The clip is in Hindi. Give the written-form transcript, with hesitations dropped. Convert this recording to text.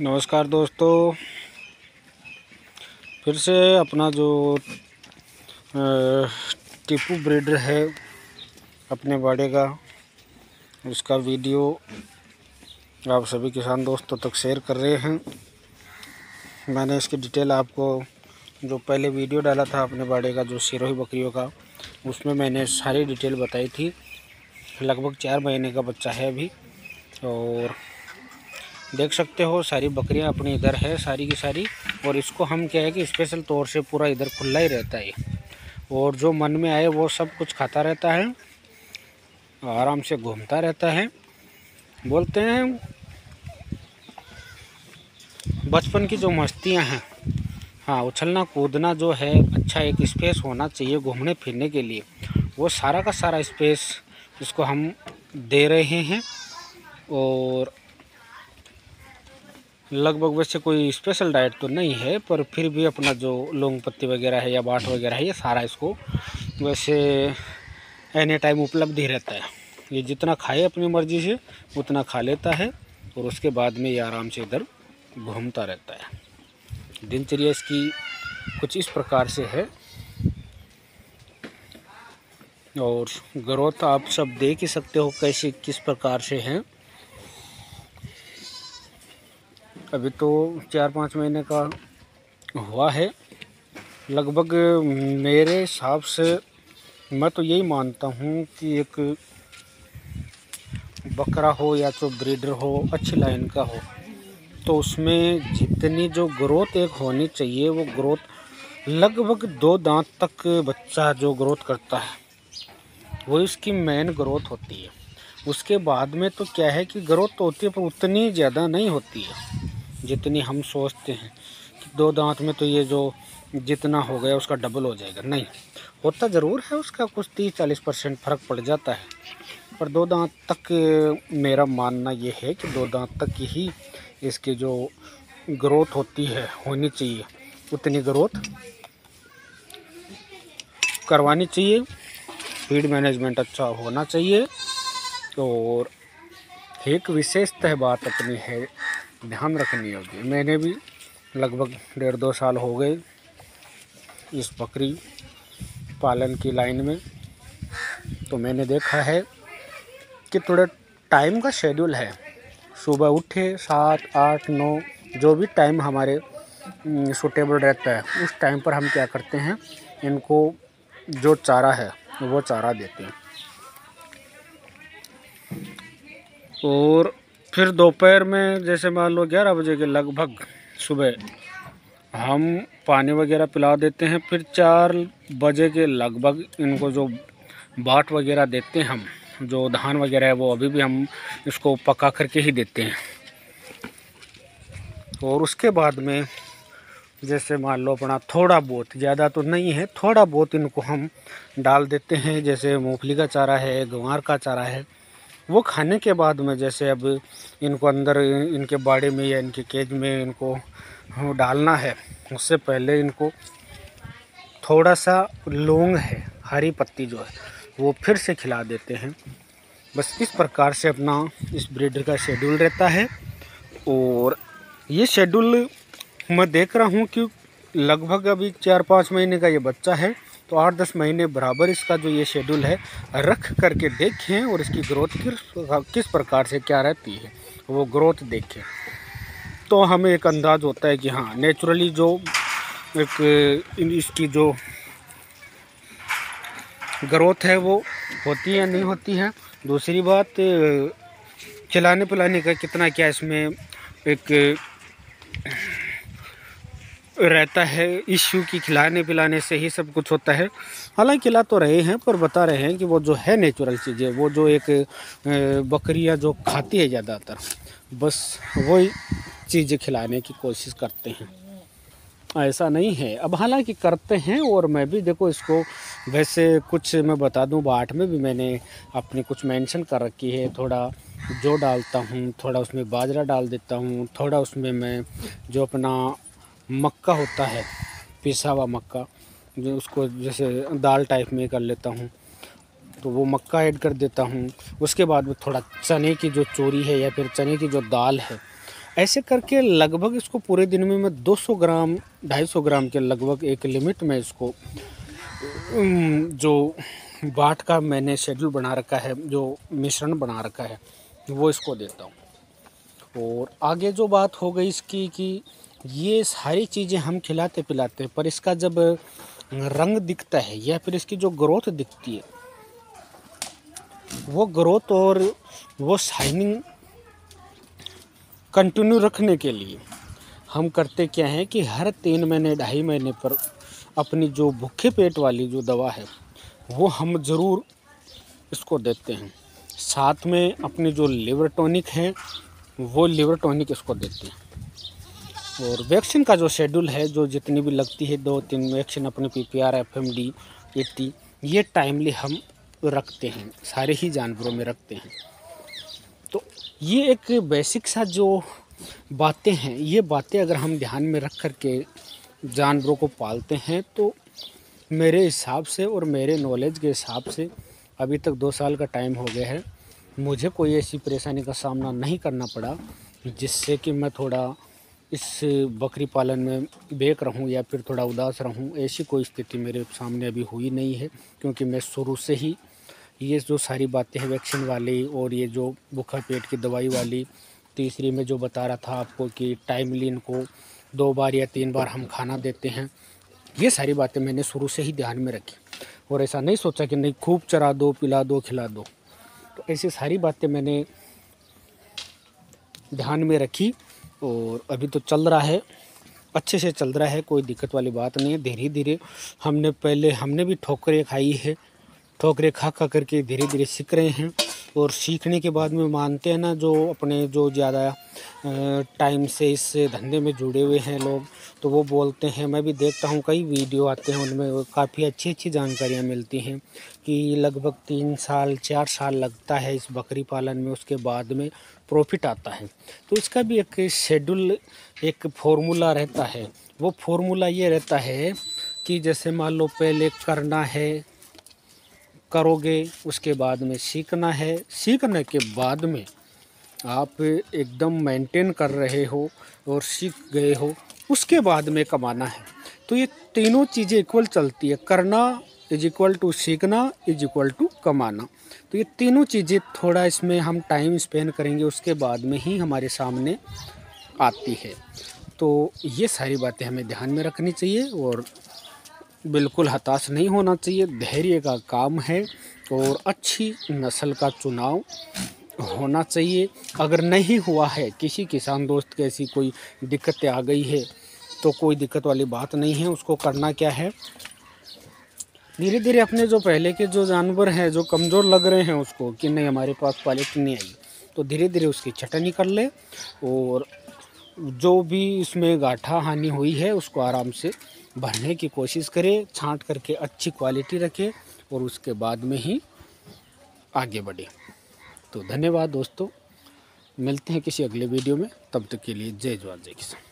नमस्कार दोस्तों, फिर से अपना जो टीपू ब्रीडर है अपने बाड़े का, उसका वीडियो आप सभी किसान दोस्तों तक शेयर कर रहे हैं। मैंने इसकी डिटेल आपको जो पहले वीडियो डाला था अपने बाड़े का जो सिरोही बकरियों का, उसमें मैंने सारी डिटेल बताई थी। लगभग 4 महीने का बच्चा है अभी, और देख सकते हो सारी बकरियां अपनी इधर है सारी की सारी। और इसको हम क्या है कि स्पेशल तौर से पूरा इधर खुला ही रहता है, और जो मन में आए वो सब कुछ खाता रहता है, आराम से घूमता रहता है। बोलते हैं बचपन की जो मस्तियां हैं, हाँ, उछलना कूदना जो है, अच्छा एक स्पेस होना चाहिए घूमने फिरने के लिए, वो सारा का सारा स्पेस इसको हम दे रहे हैं। और लगभग वैसे कोई स्पेशल डाइट तो नहीं है, पर फिर भी अपना जो लौंग पत्ती वगैरह है या बाट वगैरह है, ये सारा इसको वैसे एनी टाइम उपलब्ध ही रहता है। ये जितना खाए अपनी मर्ज़ी से उतना खा लेता है, और उसके बाद में ये आराम से इधर घूमता रहता है। दिनचर्या इसकी कुछ इस प्रकार से है, और ग्रोथ आप सब देख ही सकते हो कैसे किस प्रकार से है। अभी तो 4-5 महीने का हुआ है लगभग। मेरे हिसाब से मैं तो यही मानता हूँ कि एक बकरा हो या जो ब्रीडर हो अच्छी लाइन का हो, तो उसमें जितनी जो ग्रोथ एक होनी चाहिए, वो ग्रोथ लगभग 2 दांत तक बच्चा जो ग्रोथ करता है वो इसकी मेन ग्रोथ होती है। उसके बाद में तो क्या है कि ग्रोथ तो होती है, पर उतनी ज़्यादा नहीं होती है जितनी हम सोचते हैं कि 2 दांत में तो ये जो जितना हो गया उसका डबल हो जाएगा। नहीं, होता ज़रूर है, उसका कुछ 30-40% फ़र्क पड़ जाता है, पर 2 दांत तक मेरा मानना ये है कि 2 दांत तक ही इसकी जो ग्रोथ होती है होनी चाहिए, उतनी ग्रोथ करवानी चाहिए। फीड मैनेजमेंट अच्छा होना चाहिए। और एक विशेषतः बात अपनी है ध्यान रखनी होगी। मैंने भी लगभग 1.5-2 साल हो गए इस बकरी पालन की लाइन में, तो मैंने देखा है कि थोड़ा टाइम का शेड्यूल है। सुबह उठे 7-8-9 जो भी टाइम हमारे सूटेबल रहता है, उस टाइम पर हम क्या करते हैं, इनको जो चारा है वो चारा देते हैं। और फिर दोपहर में जैसे मान लो 11 बजे के लगभग सुबह हम पानी वगैरह पिला देते हैं। फिर 4 बजे के लगभग इनको जो बाट वगैरह देते हैं, हम जो धान वगैरह है वो अभी भी हम इसको पका करके ही देते हैं। और उसके बाद में जैसे मान लो अपना थोड़ा बहुत, ज़्यादा तो नहीं है, थोड़ा बहुत इनको हम डाल देते हैं। जैसे मूंगफली का चारा है, ग्वार का चारा है, वो खाने के बाद में जैसे अब इनको अंदर इनके बाड़े में या इनके केज में इनको डालना है, उससे पहले इनको थोड़ा सा लौंग है, हरी पत्ती जो है, वो फिर से खिला देते हैं। बस इस प्रकार से अपना इस ब्रीडर का शेड्यूल रहता है। और ये शेड्यूल मैं देख रहा हूँ कि लगभग अभी 4-5 महीने का ये बच्चा है, तो 8-10 महीने बराबर इसका जो ये शेड्यूल है रख करके देखें, और इसकी ग्रोथ किस प्रकार से क्या रहती है वो ग्रोथ देखें, तो हमें एक अंदाज़ होता है कि हाँ नेचुरली जो एक इसकी जो ग्रोथ है वो होती है या नहीं होती है। दूसरी बात, खिलाने पिलाने का कितना क्या इसमें एक रहता है इश्यू की, खिलाने पिलाने से ही सब कुछ होता है। हालांकि खिला तो रहे हैं, पर बता रहे हैं कि वो जो है नेचुरल चीज़ें, वो जो एक बकरियां जो खाती है ज़्यादातर, बस वही चीज़ें खिलाने की कोशिश करते हैं। ऐसा नहीं है, अब हालांकि करते हैं। और मैं भी देखो इसको वैसे कुछ मैं बता दूं, बाट में भी मैंने अपनी कुछ मेंशन कर रखी है। थोड़ा जो डालता हूं, थोड़ा उसमें बाजरा डाल देता हूं, थोड़ा उसमें मैं जो अपना मक्का होता है, पिसा हुआ मक्का, जो उसको जैसे दाल टाइप में कर लेता हूँ, तो वो मक्का ऐड कर देता हूँ। उसके बाद में थोड़ा चने की जो चोरी है या फिर चने की जो दाल है, ऐसे करके लगभग इसको पूरे दिन में मैं 200 ग्राम 250 ग्राम के लगभग एक लिमिट में इसको जो बाट का मैंने शेड्यूल बना रखा है, जो मिश्रण बना रखा है, वो इसको देता हूँ। और आगे जो बात हो गई इसकी कि ये सारी चीज़ें हम खिलाते पिलाते हैं, पर इसका जब रंग दिखता है या फिर इसकी जो ग्रोथ दिखती है, वो ग्रोथ और वो शाइनिंग कंटिन्यू रखने के लिए हम करते क्या है कि हर 3 महीने 2.5 महीने पर अपनी जो भूखे पेट वाली जो दवा है वो हम ज़रूर इसको देते हैं। साथ में अपनी जो लिवर टॉनिक है वो लिवर टॉनिक इसको देते हैं। और वैक्सीन का जो शेड्यूल है, जो जितनी भी लगती है 2-3 वैक्सीन अपने PPR, FMD, ET, ये टाइमली हम रखते हैं, सारे ही जानवरों में रखते हैं। तो ये एक बेसिक सा जो बातें हैं, ये बातें अगर हम ध्यान में रख कर के जानवरों को पालते हैं तो मेरे हिसाब से और मेरे नॉलेज के हिसाब से अभी तक 2 साल का टाइम हो गया है, मुझे कोई ऐसी परेशानी का सामना नहीं करना पड़ा जिससे कि मैं थोड़ा इस बकरी पालन में बेक रहूं या फिर थोड़ा उदास रहूं। ऐसी कोई स्थिति मेरे सामने अभी हुई नहीं है, क्योंकि मैं शुरू से ही ये जो सारी बातें हैं वैक्सीन वाली और ये जो भूखा पेट की दवाई वाली, तीसरी में जो बता रहा था आपको कि टाइमली इनको 2 बार या 3 बार हम खाना देते हैं, ये सारी बातें मैंने शुरू से ही ध्यान में रखी। और ऐसा नहीं सोचा कि नहीं खूब चरा दो, पिला दो, खिला दो। तो ऐसी सारी बातें मैंने ध्यान में रखी और अभी तो चल रहा है, अच्छे से चल रहा है, कोई दिक्कत वाली बात नहीं है। धीरे धीरे हमने भी ठोकरें खाई है, ठोकरें खा करके धीरे धीरे सीख रहे हैं। और सीखने के बाद में मानते हैं ना, जो अपने जो ज़्यादा टाइम से इस धंधे में जुड़े हुए हैं लोग, तो वो बोलते हैं, मैं भी देखता हूँ कई वीडियो आते हैं उनमें काफ़ी अच्छी अच्छी जानकारियाँ मिलती हैं कि लगभग 3 साल 4 साल लगता है इस बकरी पालन में, उसके बाद में प्रॉफिट आता है। तो इसका भी एक शेड्यूल, एक फॉर्मूला रहता है। वो फॉर्मूला ये रहता है कि जैसे मान लो पहले करना है, करोगे, उसके बाद में सीखना है, सीखने के बाद में आप एकदम मेंटेन कर रहे हो और सीख गए हो, उसके बाद में कमाना है। तो ये तीनों चीज़ें इक्वल चलती है, करना इज इक्वल टू सीखना इज इक्वल टू कमाना। तो ये तीनों चीज़ें थोड़ा इसमें हम टाइम स्पेंड करेंगे, उसके बाद में ही हमारे सामने आती है। तो ये सारी बातें हमें ध्यान में रखनी चाहिए और बिल्कुल हताश नहीं होना चाहिए। धैर्य का काम है और अच्छी नस्ल का चुनाव होना चाहिए। अगर नहीं हुआ है, किसी किसान दोस्त के ऐसी कोई दिक्कतें आ गई है, तो कोई दिक्कत वाली बात नहीं है। उसको करना क्या है, धीरे धीरे अपने जो पहले के जो जानवर हैं, जो कमज़ोर लग रहे हैं उसको कि नहीं हमारे पास क्वालिटी नहीं आई, तो धीरे धीरे उसकी छटनी कर ले और जो भी इसमें गाठा हानि हुई है उसको आराम से भरने की कोशिश करें, छांट करके अच्छी क्वालिटी रखें और उसके बाद में ही आगे बढ़े। तो धन्यवाद दोस्तों, मिलते हैं किसी अगले वीडियो में, तब तक के लिए जय जवान जय किसान।